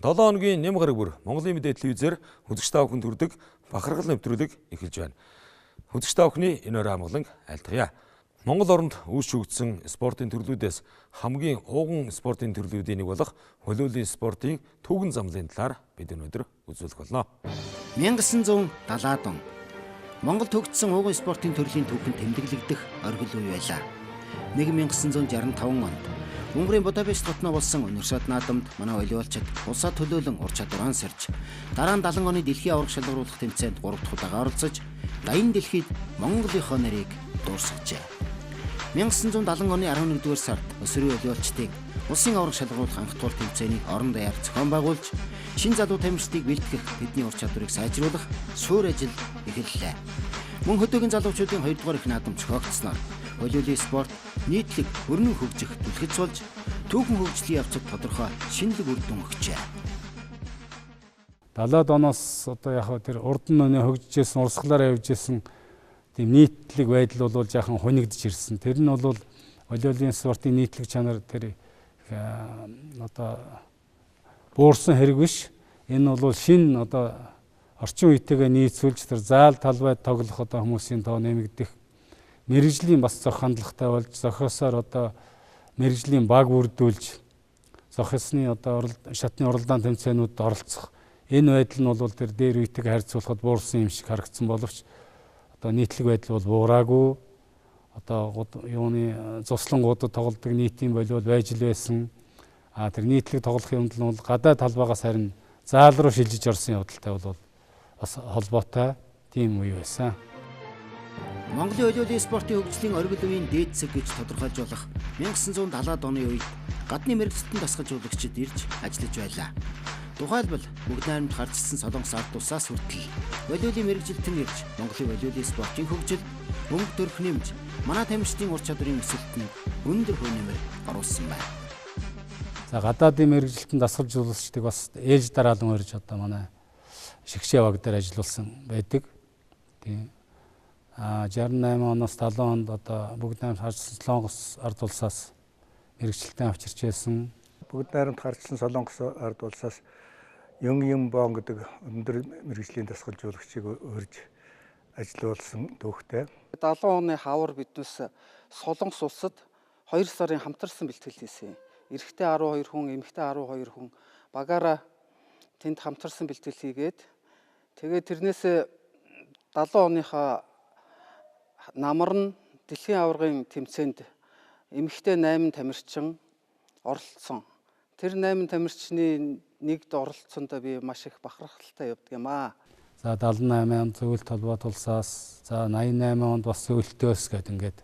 7 хоногийн нэм гараг бүр Монголын мэдээ телевизээр хөдөгч та бүхэн төрдөг бахархал нэвтрүүлэг эхэлж байна. Хөдөгч та бүхний энэ өрөө амгалан айлтгая. Монгол оронд үүсгэгдсэн спортын төрлүүдээс хамгийн ууган спортын төрлүүдийн нэг болох хөлөөлийн спортын түүхэн замлын талаар бид өнөөдөр үзүүлэх болно. 1970-аад он Монгол төгссөн ууган спортын төрлийн түүхэнд тэмдэглэгдэх оргил үе байлаа. 1965 онд Унгарын Будапешт хотноо болсон универсиад наадамд манай волейболчид улсаа төлөөлөн ур чадвараа сэрж, дараа нь 70 оны дэлхийн аварга шалгаруулах тэмцээнд 3 дахь удаа оролцож, даян дэлхийд Монголынхоо нэрийг дуурсгажээ. 1970 оны 11-р сард өсвөрийн волейболчдыг улсын аварга шалгаруулах анх тур тэмцээний орон даяар зохион байгуулж, шин залуу тамирчдыг бэлтгэх, тэдний ур чадварыг сайжруулах суурь ажил эхэллээ. Мөн хөдөөгийн залуучуудын 2 дугаар их наадам зохиогдсноор волейболын спорт нийтлэг өрнөн хөгжих түлхэц болж, түүхэн хөгжлийн явцад тодорхой шинэлэг үр дүн өгчээ. 70-аад оноос одоо яг тэр урд нь хөгжижсэн, урсгалаар явжсэн тийм нийтлэг байдал бол жаахан хунигдж ирсэн. Тэр нь бол волейболын спортын нийтлэг чанар тэр одоо буурсан хэрэг биш. Энэ бол шинэ одоо орчин үетэйгээ нийцүүлж тэр заал талбайд тоглох одоо хүмүүсийн тоо нэмэгдэх, мэрэгжлийн бас зөх хандлагатай болж, зохиосоор одоо мэрэгжлийн баг бүрдүүлж, зохисны одоо шатны уралдаан тэмцээнүүдэд оролцох. Энэ байдал нь бол тэр дээр үетэйгээ харьцуулахад буурсан юм шиг харагдсан боловч одоо нийтлэг байдал бол буураагүй. Одоо юуны цуслангуудад тоглодог нийтийн волейбол байж л байсан. Тэр нийтлэг тоглох юмд нь бол гадаа талбайгаас харин заал руу шилжиж орсон явдалтай бол бас холбоотой тийм үе байсан. Монголын волейболын спортын хөгжлийн оргил үеийн дээд зэг гэж тодорхойлж болох 1970-аад оны үед гадны мэргэжилтэн дасгалжуулагчид ирж ажиллаж байлаа. Тухайлбал бүгд найрамд гарчсан Солонгос ард улсаас хүртэл волейболын мэргэжилтэн ирж Монголын волейболын спортын хөгжил, мөнгө төрх нэмж, манай тамирчдын ур чадварын өсөлтөнд өндөр хувь нэмэр оруулсан байна. За гадаадын мэргэжилтэн дасгалжуулагчдыг бас ээлж дараалан өрж одоо манай шигшээ баг дээр ажилласан байдаг. Тийм. 68 оноос 70 онд одоо бүгд найрамд гарчсан Солонгос ард улсаас мэргэжилтэн авчирч байсан. Бүгд найрамд гарчсан Солонгос ард улсаас Юм Бон гэдэг өндөр мэргэжлийн дасгалжуулагчийг өрж ажиллуулсан түүхтэй. 70 оны хавар биднээс Солонгос улсад 2 сарын хамтарсан бэлтгэл хийсэн. Эрэгтэй 12 хүн, эмэгтэй 12 хүн багаараа тэнд хамтарсан бэлтгэл хийгээд тэгээд тэрнээс 70 оныхаа намар нь дэлхийн аваргын тэмцээнд эмэгтэй 8 тамирчин оролцсон. Тэр 8 тамирчны нэгд оролцсондоо би маш их бахархалтай явдаг юм аа. За 78 онд зөвлөлт холбоот улсаас, за 88 онд бас зөвлөлтөөс гэдэг ингээд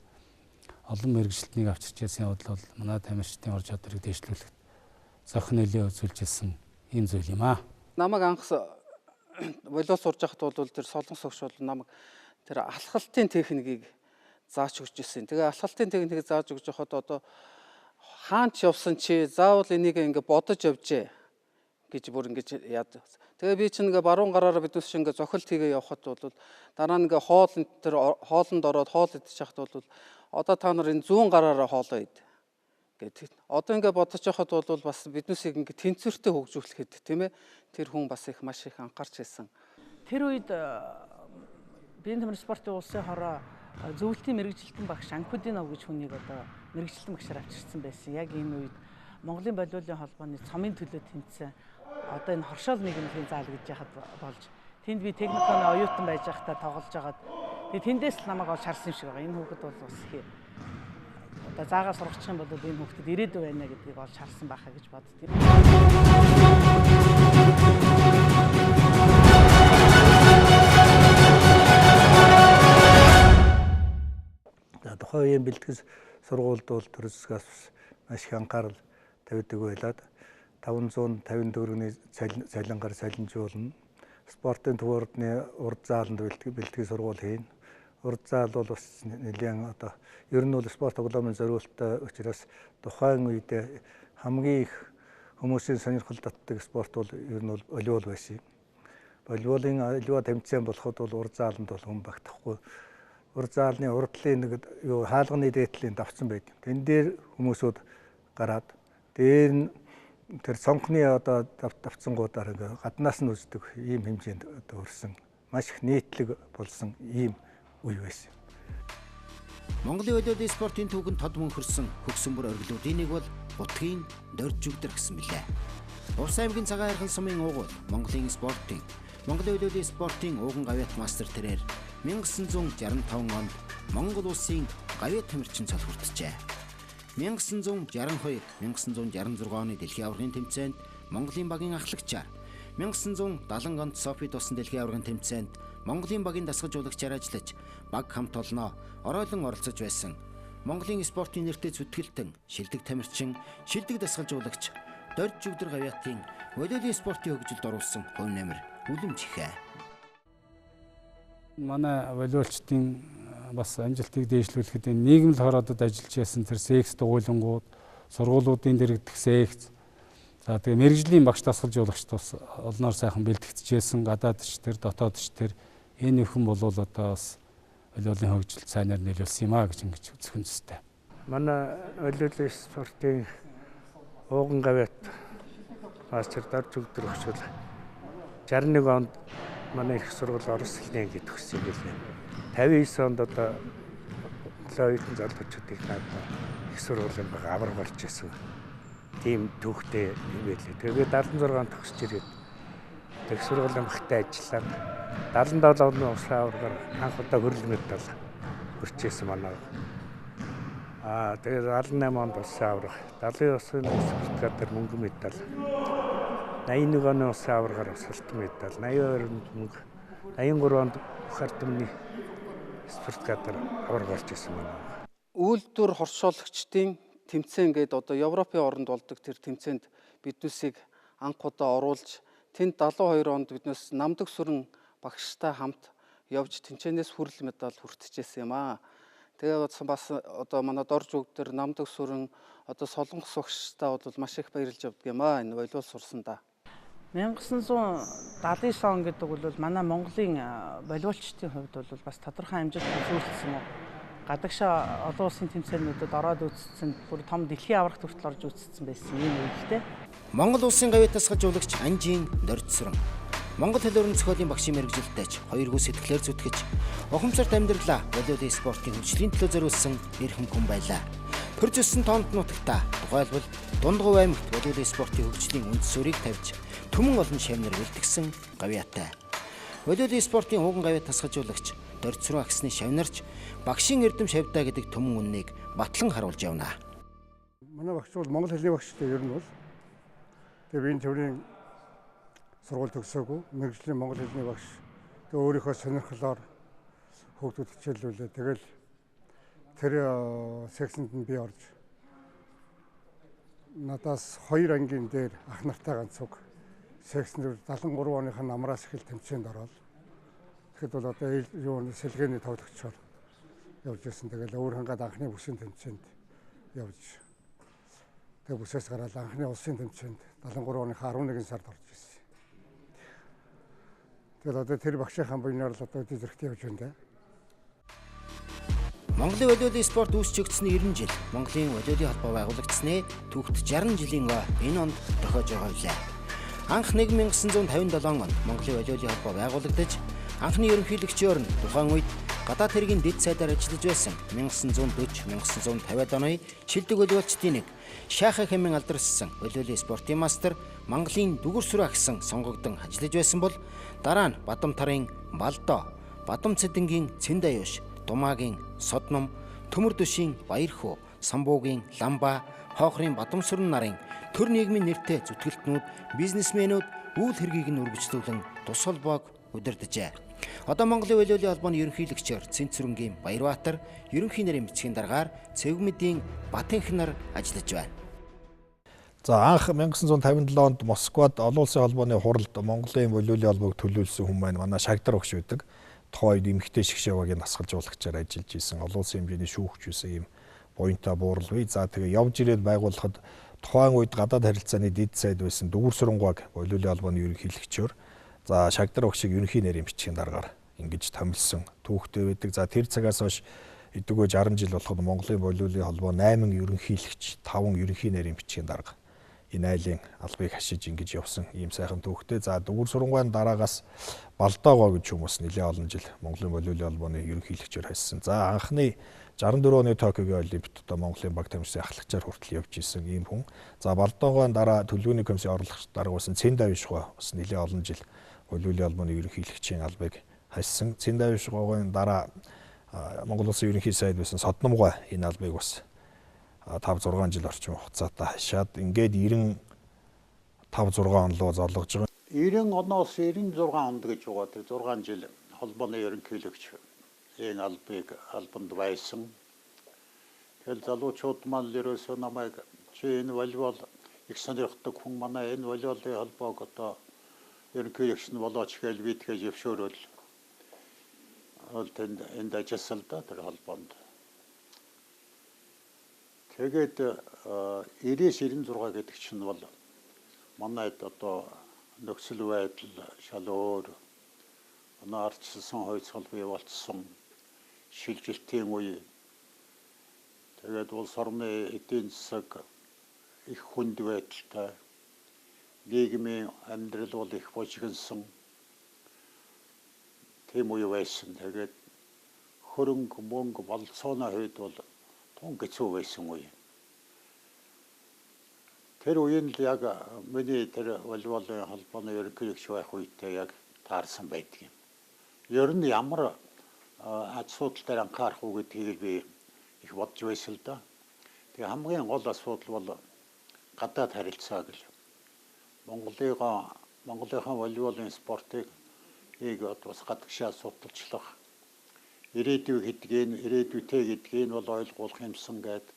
олон мэргэжилтнийг авчирч байсан явдал бол манай тамирчдын ур чадварыг дэвшлүүлэхэд зохин нөлөө үзүүлж ирсэн ийм зүйл юм аа. Намайг анх волейбол сурж байхад бол тэр Солонгос өгч бол намайг тэр алхалтын техникийг зааж өгч ирсэн. Тэгээ алхалтын техникийг зааж өгч байхад одоо хаач явсан чи заавал энийг ингээ бодож явжээ гэж бүр ингэж яадаг. Тэгээ би чинь ингээ баруун гараараа биднес шиг ингээ зохилт хийгээ явхад бол дараа нь ингээ хоолнд ороод хоол идэж байхад бол одоо та нар энэ зүүн гараараа хоолоо ид гэдэг. Одоо ингээ бодож байхад бол бас биднесийг ингээ тэнцвэртэй хөгжүүлэхэд тийм ээ тэр хүн бас их маш их анхаарч байсан. Тэр үед биеийн тамирчин спортын улсын хороо зөвлөлтийн мэргэжилтэн багш Анкудинов гэж хүнийг одоо мэргэжилтэн багшаар авчирсан байсан. Яг энэ үед Монголын волейболын холбооны цомын төлөө тэмцсэн. Одоо энэ хоршоол нийгмийн заал гэж яхад болж тэнд би техниканы оюутан байж байхдаа тоглож агаад тэгээд тэндээс л намайг олж харсан юм шиг байгаа. Энэ хүүхэд бол бас их одоо заагаа сургачих юм бол энэ хүүхдэд ирээдүй байна гэдгийг олж харсан байхаа гэж боддгийг. Тухайн үеийн бэлтгэл сургуульд бол төр засгаас маш их анхаарал тавьдаг байлаад 554-ний цалингаар салинжуулна. Спортын төвөрдний урд зааланд бэлтгэл сургууль хийн. Урд заал бол бас нэлээд одоо ер нь бол спорт тоглоомын зориулттай учраас тухайн үед хамгийн их хүмүүсийн сонирхол татдаг спорт бол ер нь бол волейбол байсан. Волейболын аливаа тэмцээн болоход бол урд зааланд бол хүн багтахгүй. Урд заалны урдлын нэг хаалганы дээдлийн давцсан байдаг. Тэн дээр хүмүүсүүд гараад дээр нь тэр цонхны одоо давтцангуудаар ингээ гаднаас нь үздэг ийм хэмжээнд одоо өрсөн маш их нийтлэг болсон ийм үе байсан. Монголын олиолын спортын түүхэнд тод мөнхөрсөн хөгсөнбөр оргилуудын нэг бол Гутгийн Дорж жүгдэр гэсэн мэлээ. Улс аймгийн цагаан хайрхан сумын уугуул Монголын олиолын спортын ууган гавьяат мастер тэрээр 1965 онд Монгол улсын гавьяат тамирчин цол хүртжээ. 1962-1966 оны дэлхийн аваргын тэмцээнд Монголын багийн ахлагчаар 1970 онд Софид усан дэлхийн аваргын тэмцээнд Монголын багийн дасгалжуулагчаар ажиллаж баг хамт олноо оройлон оролцож байсан Монголын спортын нэртэй зүтгэлтэн шилдэг тамирчин, шилдэг дасгалжуулагч Дорж жүгдэр гавьяатын олиолын спортын хөгжилд оруулсан хувь нэмэр үлэмж ихэ. Манай волейболчдын бас амжилтыг дээшлүүлэхэд нийгэмд хороодод ажиллаж байсан тэр секс дугуйлангууд, сургуулиудын дэргэдэх секс, за тэгээ мэрэгжлийн багш дасгалжуулагч бас олноор сайхан бэлтгэжсэн гадаадч тэр дотоодч тэр энэ нөхөн болвол одоо бас олиолын хөгжилд сайнаар нөлөөлсөн юм а гэж ингэж үзэх үнэтэй. Манай олиолын спортын ууган гавьяат мастер Дорж жүгдэр өгчөл 61 онд манай их сургууль Орос хэлний ангид төгссөн гэлээ. 59 онд одоо лоодын залуучуудыг надад их сургуулийн баг авраг болж ирсэн. Тийм түүхтэй юм байлээ. Тэгээд 76 онд төгсөж ирээд их сургуулийн багтай ажиллаад 77 оны усан аврагаар анх удаа хөрөл медаль хүрчээсэн манай. Тэгээд 78 онд усан авраг, 70 усын спорткадэр мөнгө медаль, 81 оны усан аврагаар алтан медаль, 82 онд мөнгө, 83 онд хартамны спорткадэр авраг болж ирсэн манай. Үйлдвэр хоршоолагчдын тэмцээн гээд одоо Европын оронд болдог тэр тэмцээнд биднээсийг анх удаа оруулж тэнд 72 онд биднээс намдаг сүрэн багштай хамт явж тэнцэнээс хүрэл медаль хүртчихсэн юм аа. Тэгээ бас одоо манай Дорж жүгдэр намдаг сүрэн одоо солонгос багштай бол маш их баярлж явдаг юм аа. Энэ волейбол сурсандаа. 1979 он гэдэг бол манай Монголын волейболчдын хувьд бол бас тодорхой амжилт үзүүлсэн юм. Гадагшаа олон улсын тэмцээнүүдэд ороод үзсэн, бүр том дэлхийн аврагт хүртэл орж үзсэн байсан юм үйлдэл. Монгол улсын гавьяат дасгалжуулагч Анжийн Дорж сүрэн Монгол хэл өрн зохиолын багшийн мэргэжилтэйч хоёргүй сэтгэлээр зүтгэж ухамсарт амьдралаа волейболын спортын хөгжлийн төлөө зориулсан эрхэм хүн байлаа. Төрж өссөн тоонд нутагта тухайлбал Дундгов аймагт волейболын спортын хөгжлийн үндэс суурийг тавьж түмэн олон шавнар бэлтгэсэн гавьяатай. Волейболын спортын ууган гавьяат дасгалжуулагч Дорж сүрэн агсны шавнарч багшийн эрдэм шавьдаа гэдэг түмэн үннийг батлан харуулж явна. Манай багш бол монгол хэлний багштай ер нь бол тэгээ энэ төрлийн сургууль төгсөөгүй мэргэжлийн монгол хэлний багш тэгээ өөрийнхөө сонирхлоор хүүхдүүд хичээллүүлээ. Тэгэл тэр секцэнд нь би орж надаас 2 ангийн дээр ах нартай ганц уг секцэнд 73 оныхын намраас эхэл тэмцээнд ороод тэгэхэд бол одоо юу сэлгээний тоглогчоор явж ирсэн. Тэгэл өөрхөнгөө анхны бүсийн тэмцээнд явж тэгээ бүсээс гараад анхны улсын тэмцээнд 73 оны 11 сард орж ирсэн. Тэгээд одоо тэр багшийнхаа буйнаар л одоо зэрэгт явж байна. Монголын волейболын спорт үүсчигдсэний 90 жил, Монголын волейболын холбоо байгуулагдсны түүхт 60 жилийн энэ онд тохиож байгаа билээ. Анх 1957 онд Монголын волейболын холбоо байгуулагдаж, анхны ерөнхийлөгчөөр нь тухайн үед гадаад хэргийн дэд сайдаар ажиллаж байсан 1940-1950 оны шилдэг волейболчдын нэг Шахах хэмээн алдаршсан волейболын спортын мастер Монголын Дүгүр сүрэ агсан сонгогдсон ажиллаж байсан бол дараа нь Бадамтарын Балдоо, Бадамцэдэнгийн Цэндаяуш, Думаагийн Содном, Төмөрдөшийн Баярхуу, Самбуугийн Ламба, Хоохрын Бадамсүрэн нарын төр нийгмийн нэртэй зүтгэлтнүүд, бизнесмэнүүд үйл хэргийг нь үргэлжлүүлэн тус холбоог удирджээ. Одоо Монголын волейболын холбооны ерөнхийлөгчөөр Цэнцүрэнгийн Баярбаатар, ерөнхий нэрийн бичгийн даргаар Цэвгмэдийн Батэнхнар ажиллаж байна. За анх 1957 онд Москвад олон улсын холбооны хуралд Монголын волейболын холбоог төлөөлсөн хүн маань манай Шагдар багш байдаг. Тухайн үед эмэгтэй шгшээвагийн дасгалжуулагчаар ажиллаж исэн олон улсын хэмжээний шүүгч байсан ийм буянтай буурал бий. За тэгээ явж ирээд байгуулахад тухайн үед гадаад харилцааны дэд сайд байсан Дүгүр сүрэнгааг волейболын холбооны ерөнхийлөгчөөр за Шагдар багшийг ерөнхий нэрийн бичгийн даргаар ингэж томилсон түүхтэй байдаг. За тэр цагаас хойш эдгөө 60 жил болоход Монголын волейболын холбоо 8 ерөнхийлөгч, 5 ерөнхий нэрийн бичгийн дарга энэ айлын албыг хашиж ингэж явсан ийм сайхан түүхтэй. За дүүр сурангааны дараагаас Балдаогоо гэж хүмүүс нэлээд олон жил Монголын волейболын холбооны ерөнхийлөгчөөр хайсан. За анхны 64 оны Токиогийн Олимпиад Монголын баг тамирчдын ахлагчаар хүртэл явж исэн ийм хүн. За Балдаогоон дараа төлөвлөгөөний комиссийн орлогч дарга болсон Цэндавишгоо бас нэлээд олон жил волейболын холбооны ерөнхийлөгчийн албыг хайсан. Цэндавишгоогийн дараа Монгол Улсын ерөнхий сайд байсан Содномгой энэ албыг бас 5-6 жил орчим хугацаатай хашаад ингээд 95-6 он руу зоолгож байгаа. 90 оноос 96 онд гэж байгаа. Тэр 6 жил холбооны ерөнхийлөгч энэ албанд байсан. Тэгэхээр залуучууд маань ерөөсөө намайг чи энэ волейбол их сонирхдаг хүн манай энэ волейболын холбоог одоо ерөнхийлөгч нь болооч гэж би тэгэж өвшөөрөл энд ажилласан л да тэр холбоонд. Тэгээд 90-96 гэдэг чинь бол манайд одоо нөхцөл байдал шал өөр. Манай ардчилсан хойцол бий болцсон шилжилтийн үе. Тэгээд улс орны эдийн засаг их хүнд байдалтай. Нийгмийн амьдрал бол их бужигнсан. Тийм үе байсан. Тэгээд хөрөнгө мөнгө болцооны хувьд бол тун хэцүү байсан үе. Тэр үеийн л яг миний тэр волейболын холбооны ерөнхийлөгч байх үедээ яг таарсан байдаг юм. Ер нь ямар асуудал дээр анхаарах уу гэдгийг би их бодж байсан л да. Тэгээ хамгийн гол асуудал бол гадаад харилцаа гэл. Монголынхаа волейболын спортыг бас гадагшаа судалчлах ирээдүй гэдгийг ирээдүйтэй гэдгийг бол ойлгуулах юмсан гэдэг.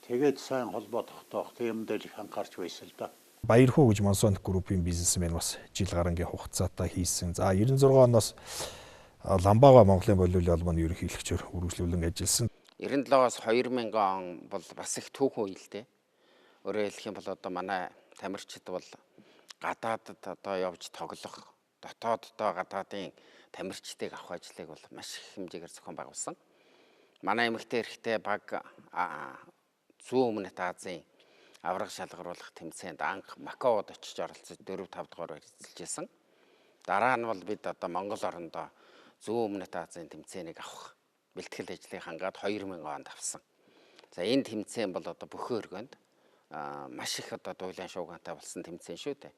Тэгээд сайн холбоо тогтоох тийм дээр их анхаарч байсан л да. Баярхуу гэж Монсонт группийн бизнесмен бас жил гарангийн хугацаатай хийсэн. За 96 оноос Ламбаага Монголын волейболын холбооны ерөнхийлөгчөөр үргэлжлүүлэн ажилласан. 97-аас 2000 он бол бас их түүхэн үе л дээ. Өөрөөр хэлэх юм бол одоо манай тамирчид бол гадаадд одоо явж тоглох, дотооддоо гадаадын тамирчдыг авах ажлыг бол маш их хэмжээгээр зохион байгуулсан. Манай эмэгтэй эрэгтэй баг зүүн өмнөд Азийн авраг шалгаруулах тэмцээнд анх Макаод очиж оролцож 4-5 дугаар эзэлж байсан. Дараа нь бол бид одоо Монгол орондоо зүүн өмнөд Азийн тэмцээнийг авах бэлтгэл ажлыг хангаад 2000 онд авсан. За энэ тэмцээн бол одоо бүхэн өргөнд маш их одоо дуйлан шуугантай болсон тэмцээн шүү дээ.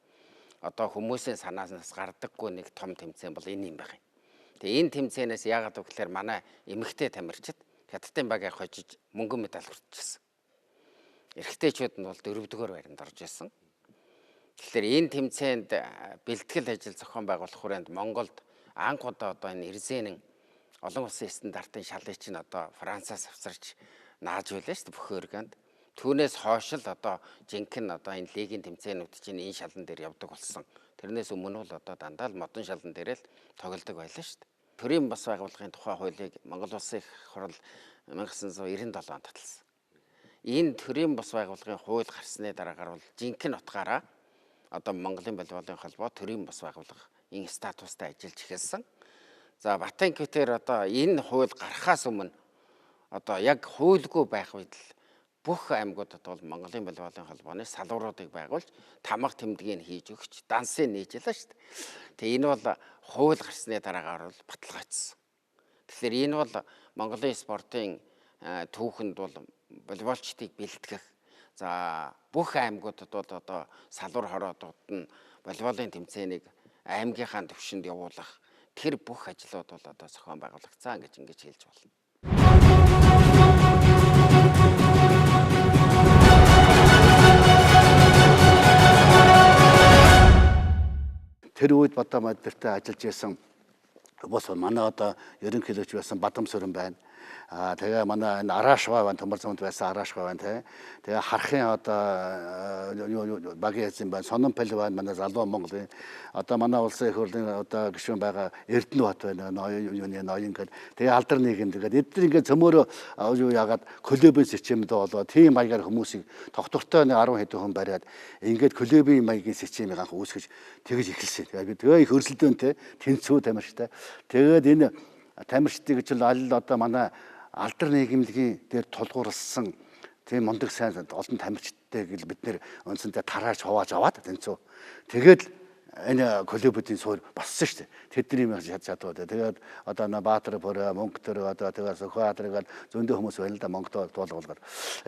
Одоо хүмүүсийн санаанаас гардаггүй нэг том тэмцээн бол энэ юм байна. Тэгээ энэ тэмцээнээс яагаад гэвэл манай эмэгтэй тамирчид хятадын баг явах хожиж мөнгөн медаль хүртчихсэн. Эрэгтэйчүүд нь бол 4-р байранд орж ирсэн. Тэгэхээр энэ тэмцээнд бэлтгэл ажил зохион байгуулах хүрээнд Монголд анх удаа одоо энэ Эрзэнэн олон улсын стандартын шалгыг чинь одоо Францаас авсарч нааж байлаа шүү дээ бүхэн өргөнд. Түүнээс хойш л одоо жинхэнэ одоо энэ лигийн тэмцээнүүд чинь энэ шалан дээр явдаг болсон. Тэрнээс өмнө бол одоо дандаа л модон шалан дээр л тоглодог байлаа шүү дээ. Төрийн бас байгууллагын тухай хуулийг Монгол Улсын их хурал 1997 онд таталсан. Энэ төрийн бас байгууллагын хууль гарсны дараагаар бол жинхэнэ утгаараа одоо Монголын волейболын холбоо төрийн бас байгууллага энэ статустай ажиллаж эхэлсэн. За Батанкютээр одоо энэ хууль гарахаас өмнө одоо яг хуульгүй байх үед л бүх аймагуудад бол Монголын волейболын холбооны салууруудыг байгуулж тамга тэмдгийг хийж өгч дансыг нээжлээ шүү дээ. Тэгээ энэ бол хууль гарсны дараагаар бол баталгаажсан. Тэгэхээр энэ бол Монголын спортын түүхэнд бол волейболчдыг бэлтгэх. За бүх аймагуудад бол одоо салуур хороодууд нь волейболын тэмцээнийг аймгийнхаа төвшөнд явуулах тэр бүх ажлууд бол одоо зохион байгуулагдсан гэж ингэж хэлж байна. Тэр үед Бадамбаатартай ажиллаж байсан бос манай одоо ерөнхийлөгч байсан Бадамсүрэн байна. Тэгээ манай энэ Араашгой байна, Төмөрзөнд байсан Араашгой байна те. Тэгээ харахын одоо багийн эзэн байна, Сононпол байна, манай залуу Монголын одоо манай улсын их хурлын одоо гишүүн байгаа Эрдэнэбат байна, ноён гэдэг. Тэгээ алдар нийгэм тэгээд эдгээр ингээд цөмөөрөө юу яагаад клубын системд болоо тийм маягаар хүмүүсийг тогтвортой 10 хэдэн хүн бариад ингээд клубын маягийн системийг анх үүсгэж тэгж эхэлсэн. Тэгээ их өрсөлдөөнтэй тэнцүү тамирчтай. Тэгээд энэ тамирчдыг ч аль одоо манай алдар нийгэмлэгийн дээр тулгуурласан тийм мундаг сайн олон тамирчдтай спортыг л бид нэр үндсэндээ тарааж хувааж аваад тэнцүү. Тэгээд энэ клубүүдийн суурь боссон шүү дээ. Тэдний юм чадвар. Тэгээд одоо Баатар бүр Мөнгө төр одоо тэгээд Сүхбаатар гээд зөндөө хүмүүс байна л да Монгол туулгалгаар.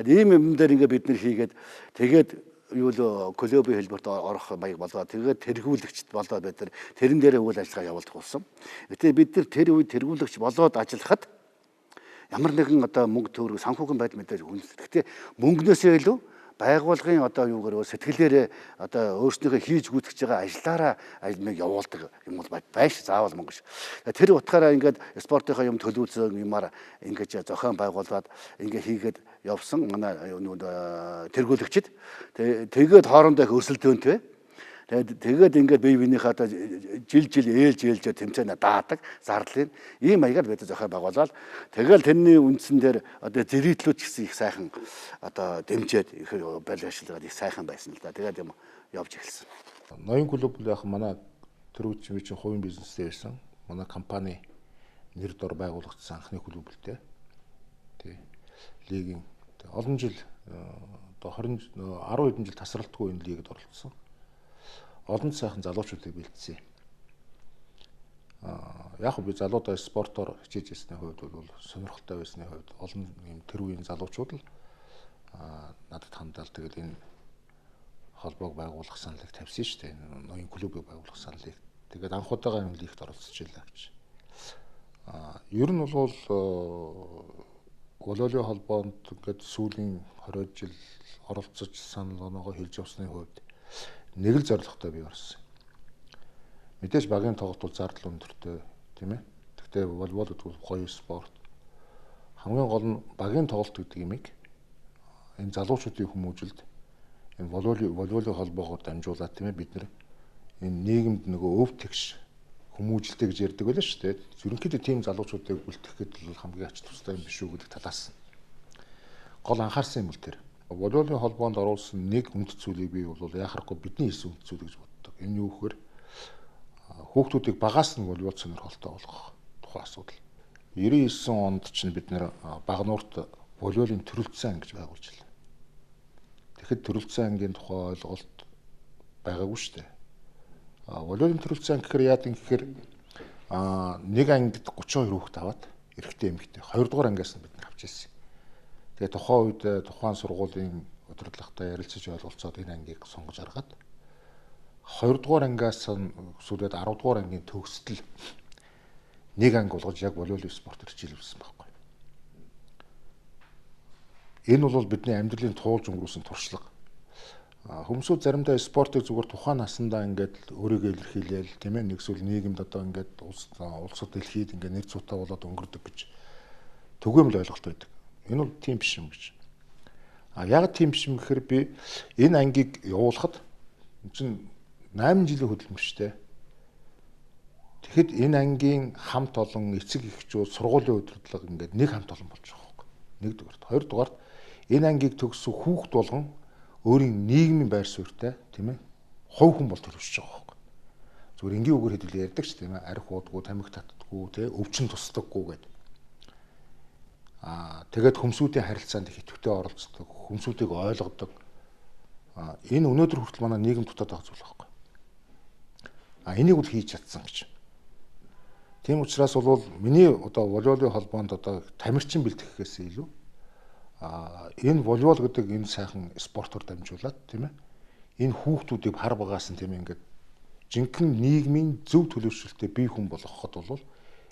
Ийм юм дээр ингээд бид нэр хийгээд тэгээд юу л клубын хэлбэрт орох маяг болоод тэгээд тэргүүлэгчд болоод бид нар тэрэн дээрээ үйл ажиллагаа явуулдаг болсон. Гэтэ бид нар тэр үед тэргүүлэгч болоод ажиллахад ямар нэгэн одоо мөнгө төгрөг санхүүгийн байдал мэдээж үнэлсэн. Гэтэ мөнгнөөсөө илүү байгууллагын одоо юугаар сэтгэлээрээ одоо өөрснийхөө хийж гүйтгэж байгаа ажлаараа нэг явуулдаг юм бол байш заавал мөнгө ш. Тэр утгаараа ингээд спортынхаа юм төлөвлөсөн юмар ингээд зохион байгуулад ингээд хийгээд явсан манай тэргүүлэгчд тэгээд хоорондоо их өрсөлдөөнтэй. Тэгээд ингээд бие биенийхээ одоо жил ээлж тэмцээнэ даадаг зарлын ийм маягаар бид зохион байгуулаад тэгэл тэрний үндсэн дээр одоо зэрэглүүд гэсэн их сайхан одоо дэмжээд их байр ашиглагад их сайхан байсан л да. Тэгээд юм явж эхэлсэн. Ноён клуб бол яг манай төрөвч чинь хувийн бизнестэй байсан. Манай компани нэр дор байгуулагдсан анхны клуб л дээ. Тий. Лигийн олон жил одоо 10 хэдэн жил тасралтгүй энэ лигт оролцсон. Олон сайхан залуучуудыг бэлдсэн. Яг би залуудаа спортоор хичээж ирсний хувьд бол сонирхолтой байсны хувьд олон юм тэр үеийн залуучууд л надад хандаал тэгэл энэ холбоог байгуулах саналыг тавьсан шүү дээ. Ноён клубыг байгуулах саналыг. Тэгээд анх удаага энэ лигт оролцож ийлээ гэж. Ер нь бол волейболын холбоонд ингээд сүүлийн 20 жил оролцож санал оноогоо хэлж явсны хувьд нэг л зорилготой бий орсон. Мэдээж багийн тоглолт бол зардал өндөртэй тийм ээ. Гэхдээ волейбол гэдэг гоё спорт. Хамгийн гол нь багийн тоглолт гэдэг юмыг энэ залуучуудын хүмүүжилд энэ волейболын холбоогоор дамжуулаад тийм ээ бид нар энэ нийгэмд нөгөө өв тэгш хүмүүжилтэй гэж ярьдаг байлаа шүү дээ. Ерөнхийдөө тийм залуучуудыг бүлтгэхэд л хамгийн ач тустай юм биш үү гэдэг талаас гол анхаарсан юм л тэр. Волейболын холбоонд оруулсан нэг үнд цөлийг би бол яхахгүй бидний хийсэн үнд цөл гэж боддог. Энэ юу гэхээр хүүхдүүдийг багаас нь волейбол сонирхолтой болгох тухайн асуудал. 99 онд чинь бид нэр Багнуурт волейболын төрөлцсөн анги гэж байгуулж байлаа. Тэгэхэд төрөлцсөн ангийн тухай ойлголт байгаагүй шүү дээ. Волейболын төрөлцсөн анги гэхээр яадаг гэхээр нэг ангид 32 хүүхэд аваад эрэгтэй эмэгтэй 2 дугаар ангиас нь бид нар авч ирсэн. Тэгээ тухайн үед тухайн сургуулийн удирдлагатай ярилцаж ойлголцоод энэ ангийг сонгож аргаад 2 дугаар ангиас сүүлээд 10 дугаар ангийн төгсдөл нэг анги болгож яг волейбол спортоор хичээлүүлсэн байхгүй. Энэ бол бидний амьдралын туулж өнгөрүүлсэн туршлага. Хүмүүсүүд заримдаа спортыг зүгээр тухайн наснда ингээд өөрийгөө илэрхийлээл тийм ээ нэгсүүл нийгэмд одоо ингээд улсад дэлхийд ингээд нэр зүйтэй болоод өнгөрдөг гэж түгээмэл ойлголт байдаг. Энэ бол тийм биш юм гэж. Яг тийм биш юм гэхээр би энэ ангийг явуулахад чинь 8 жилийн хөдөлмөрчтэй. Тэгэхэд энэ ангийн хамт олон эцэг эхчүүд сургуулийн удирдлага ингээд нэг хамт олон болж байгаа байхгүй. Нэгдүгээр. Хоёрдугаар энэ ангийг төгссөн хүүхд болгон өөрийн нийгмийн байр суурьтай тийм ээ хувь хүн бол төлөвшөж байгаа байхгүй. Зүгээр энгийн үгээр хэлбэл ярьдаг ч тийм ээ арх уудгүй, тамхи татдаггүй, тийм өвчин тусдаггүй гэдэг. Тэгээд хүмсүүдийн харилцаанд их идэвхтэй оролцдог, хүмсүүдийг ойлгодог. Энэ өнөөдөр хүртэл манай нийгэм дутаад байгаа зүйл байхгүй. Энийг бол хийж чадсан гэж. Тийм учраас бол миний одоо волейболын холбоонд одоо тамирчин бэлтгэхээс илүү энэ волейбол гэдэг энэ сайхан спортоор дамжуулаад тийм ээ энэ хүүхдүүдийг хар багаас нь тийм ээ ингээд жинхэнэ нийгмийн зөв төлөвшөлтөд бие хүн болгоход бол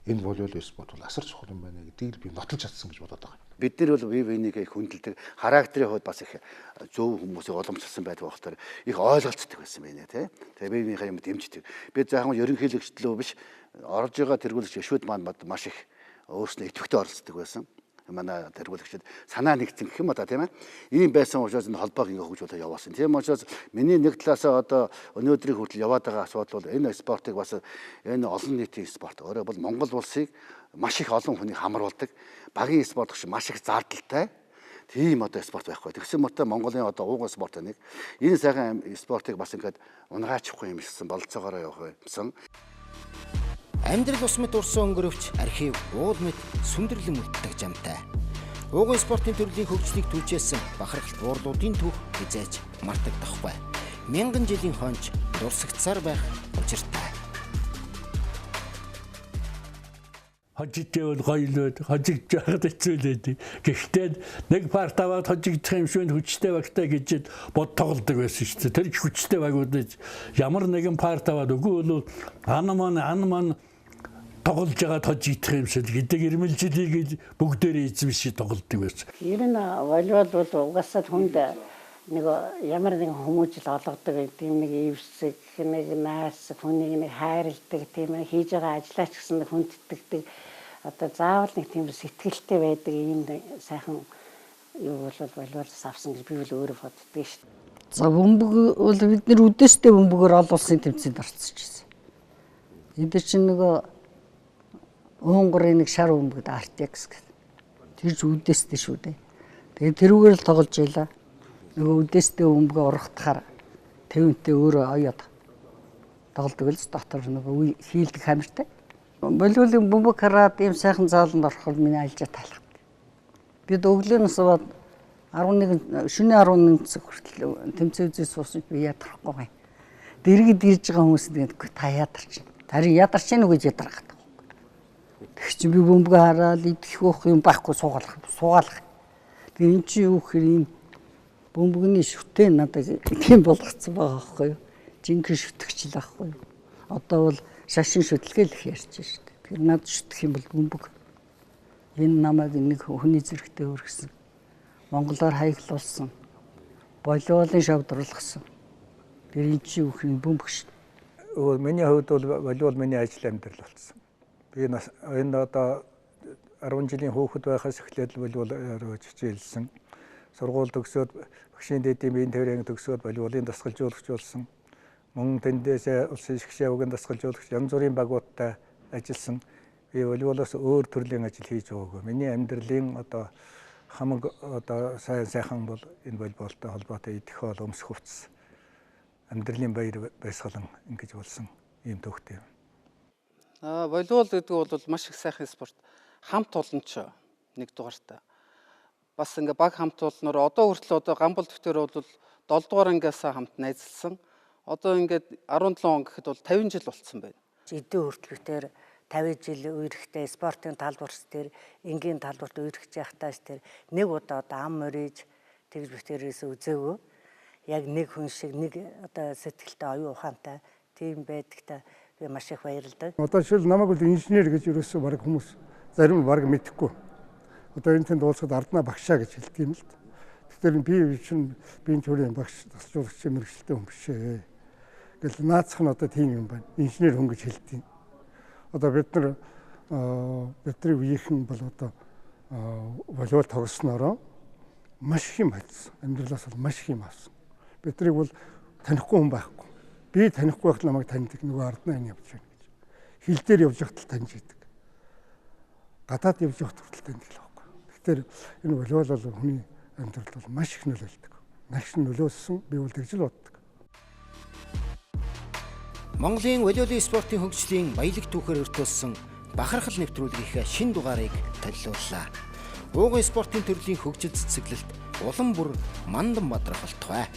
энэ волейбол спорт бол асар чухал юм байна гэдгийг би нотолж чадсан гэж бодоод байгаа. Бид нар бол бие биенийг их хүндэлдэг, характерын хувьд бас их зөв хүмүүсийг уламжлсан байдаг болохоор их ойлголцдог байсан байна тий. Тэгээ бие биенийхээ юм дэмждэг. Би заахан ерөнхийлөгчлөө биш орж байгаа тэргүүлэгч гişүүд маань маш их өөрснөө идэвхтэй оролцдог байсан. Манай тэргүүлэгчид санаа нэгцэн гэх юм одоо тийм ээ. Ийм байсан учраас энэ холбоог ингээ хөгжүүлээд явуулсан. Тийм учраас миний нэг талаасаа одоо өнөөдрийн хүртэл яваад байгаа асуудал бол энэ спортыг бас энэ олон нийтийн спорт. Өөрөөр бол Монгол улсыг маш их олон хүнийг хамруулдаг. Багийн спорт гэж маш их зардалтай. Тийм одоо спорт байхгүй. Тэгсэн мөртөө Монголын одоо ууган спорт нэг энэ сайхан спортыг бас ингээд унгаачихгүй юм шигсэн болцоогоор явах юмсан. Амьдрал ус мэт урсан өнгөрөвч архив уул мэт сүндэрлэн үлддэг замтай. Уугуй спортын төрлийн хөгжлийг түлжээсэн бахархал буурлуудын түүх хязгаарч мартагдахгүй. Мянган жилийн хойно дурсагцсаар байх учиртай. Хожигдвол гоёлоод хожигдж байгаад хэцүүлээд. Гэхдээ нэг парт аваад хожигдох юм шиг хүчтэй багтаа гэж бод тоглодог байсан шүү дээ. Тэр хүчтэй багуудад ямар нэгэн парт аваад үгүй бол ан маань тоглож байгаа хожигдох юм шиг гэдэг ирмэлжлийг бүгдээрээ эзэмшиж тоглодог байсан. Ер нь волейбол бол угаасаа хүнд нэг ямар нэгэн хүмүүжил олгодог тийм нэг эвсэг, нэг наас, хүнийг нэг хайрладаг, тийм хийж байгаа ажлаач гэсэн хүндэтгдэг. Одоо заавал нэг тийм сэтгэлтэй байдаг ийм сайхан юу бол волейболоос авсан гэж би бол өөрөө боддог шүү дээ. За бөмбөг бол бид нэр үдээстэй бөмбөгөөр олон улсын тэмцээнд орцсон гэсэн. Энд чинь нөгөө Унгарын нэг шар бөмбөгд RTX гэдэг. Тэр ч үдээстэй шүү дээ. Тэгээд тэрүүгээр л тоглож байлаа. Нөгөө үдээстэй бөмбөгөө ургахтахаар тэвэнтэй өөрөө оёод тоглодог л дотор нөгөө хийлдэг хамиртай. Волейболын бөмбөг хараад ийм сайхан зааланд орох бол миний альжаа таалах. Бид өглөөнөөс бод 11 шөнийн 11 цаг хүртэл тэмцээ үзэж суусан би ядарахгүй. Дэргэд ирж байгаа хүмүүс ингэдэггүй та ядарч. Харин ядарч гэнэ үү гэж ядаргаад. Тэг чи би бөмбөг хараад идэх уух юм байхгүй суугаалах. Тэг эн чи юу гэхээр ийм бөмбөгний шүтээ надад тийм болгоцсон байгаа байхгүй юу? Жинхэнэ шүтгчл байхгүй юу? Одоо бол шашин шүтлгээл их ярьж шүү дээ. Тэр надад шүтэх юм бол бөмбөг. Энэ намайг нэг хүний зэрэгтэй өргөсөн. Монголоор хаяглуулсан. Волейболын шавд оруулсан. Тэр эн чи юу гэхээр бөмбөг шүү дээ. Миний хувьд бол волейбол миний ажил амьдрал болсон. Би энэ одоо 10 жилийн хүүхэд байхаас эхлээд волейболоор хичээлсэн. Сургууль төгсөөд багшийн дэдийн биеийн төвийн төгсөөд волейболын дасгалжуулагч болсон. Мөн тэндээс улсын шгшээ өвгөн дасгалжуулагч янз бүрийн багуудтай ажилласан. Би волейболоос өөр төрлийн ажил хийж байгаагүй. Миний амьдралын одоо хамаг одоо сайхан бол энэ волейболтой холбоотой идэх хоол өмсөх хувцас амьдралын баяр баясгалан ингэж болсон ийм төвхтэй. Волейбол гэдэг бол маш их сайхан спорт. Хамт олонч нэг дугаартай. Бас ингээ баг хамт олноор одоо хүртэл одоо гамбол төвтөр бол 7 дугаар ангиас хамт найзалсан. Одоо ингээд 17 он гэхэд бол 50 жил болцсон байна. Эдийн хүртэлхтэр 50 жил үерхтэй спортын талбарс дээр энгийн талбарт үерхэж явахтаас тэр нэг удаа ам мөрөж тэгж бүтээрээс үзээгөө яг нэг хүн шиг нэг одоо сэтгэлтэй оюун ухаантай тийм байдагта би маш их баярлалаа. Одоо жишээл намайг бол инженер гэж ерөөсөө баг хүмүүс зарим нь баг мэдэхгүй. Одоо энэ тэнд уулзахад арднаа багшаа гэж хэлдэг юм л да. Тэгэхээр би чинь биеийн төрлийн багш тасжуулагч мэрэгчлээ хүн биш ээ. Гэл наацх нь одоо тийм юм байна. Инженер хүн гэж хэлдэг. Одоо бидний үеийнхэн бол одоо волейбол тоглоснороо маш их юм хайсан. Амьдралаас бол маш их юм авсан. Биднийг бол танихгүй хүн байхгүй. Би танихгүй байхад намайг таньдаг нөгөө арднаа энэ явж байна гэж. Хил дээр явж байхад таньж идэг. Гадаад явж байхад хүртэл таньдаг л байхгүй. Тэгэхээр энэ волейбол бол хүний амьдралд бол маш их нөлөөлдөг. Маш нөлөөсөн би бол тэгж л боддог. Монголын волейболын спортын хөгжлийн баялаг түүхээр өртөөсөн бахархал нэвтрүүлгийнхээ шин дугаарыг төлөвлөлөө. Уугуй спортын төрлийн хөгжил цэцэглэлт улам бүр мандан бадрах болтугай.